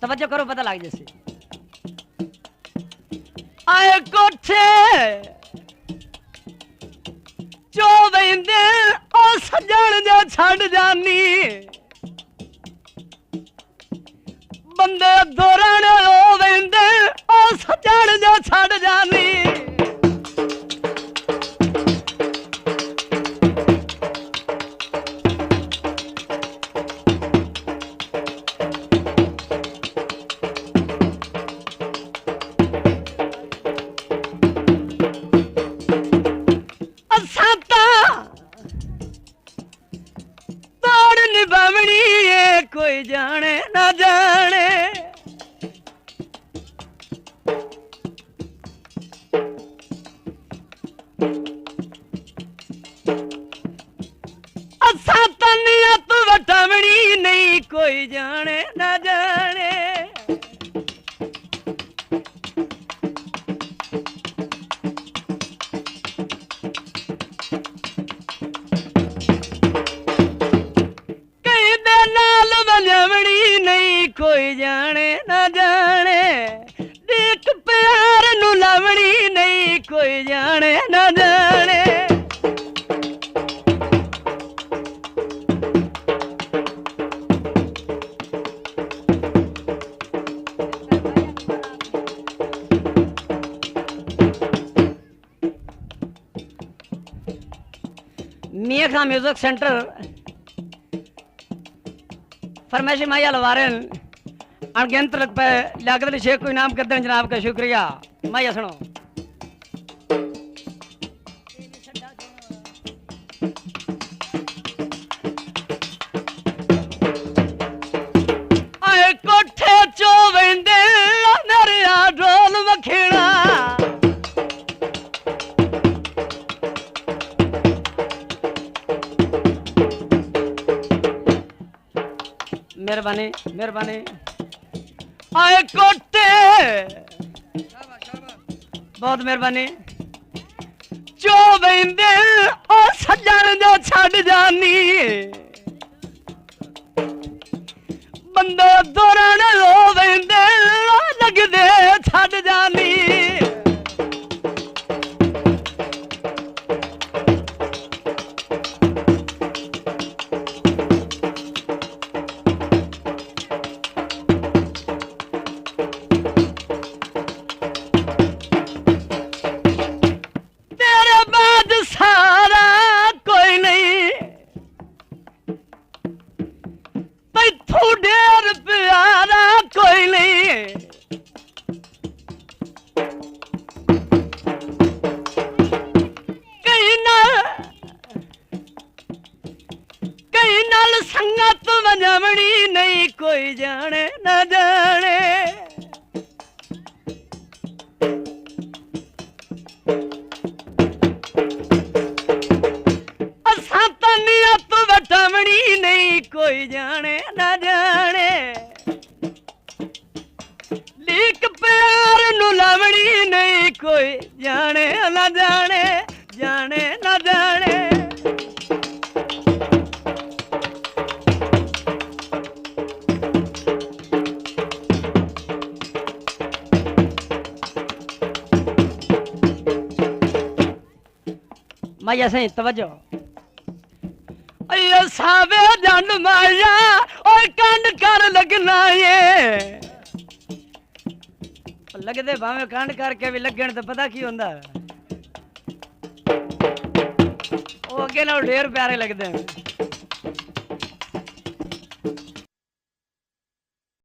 तवज्जो करो पता लग जैसे आए कोठे जो वेंदे ओ सजण जो छड़ जानी बंदे दोरण ओ वेंदे ओ सजण जो छड़ जानी कोई जाने ना जाने असा तनियत वटावनी नहीं कोई जाने ना जाने कोई जाने ना जाने देख प्यार नू लवणी नहीं कोई जाने ना जाने मियां खां म्यूजिक सेंटर फरमाइशी माया लवारन अनगिनत रुपए लियाकत अली शेख को इनाम कर दें जनाब का शुक्रिया माया सुनो आए कोठे चो वेंदे मेरे ढोल मखीना मेहरबानी मेहरबानी आए कोटे बहुत मेहरबानी जो वेंदे ओ सजण जो छड़ जानी बंदे दोरण लो वेंदे लगदे छड़ जानी संगत वजवनी नहीं कोई जाने न जाने असा तनियत वटावनी नहीं कोई जाने न जाने लीक प्यार नू लवनी नहीं कोई जाने न जाने जाने न जाने माया सही तवज्जो अयो सावे जन माया और कांड कर लगना ये लगदे भावे कांड करके भी लगन तो पता की होंदा वो अगे नाल ढेर प्यारे लगदे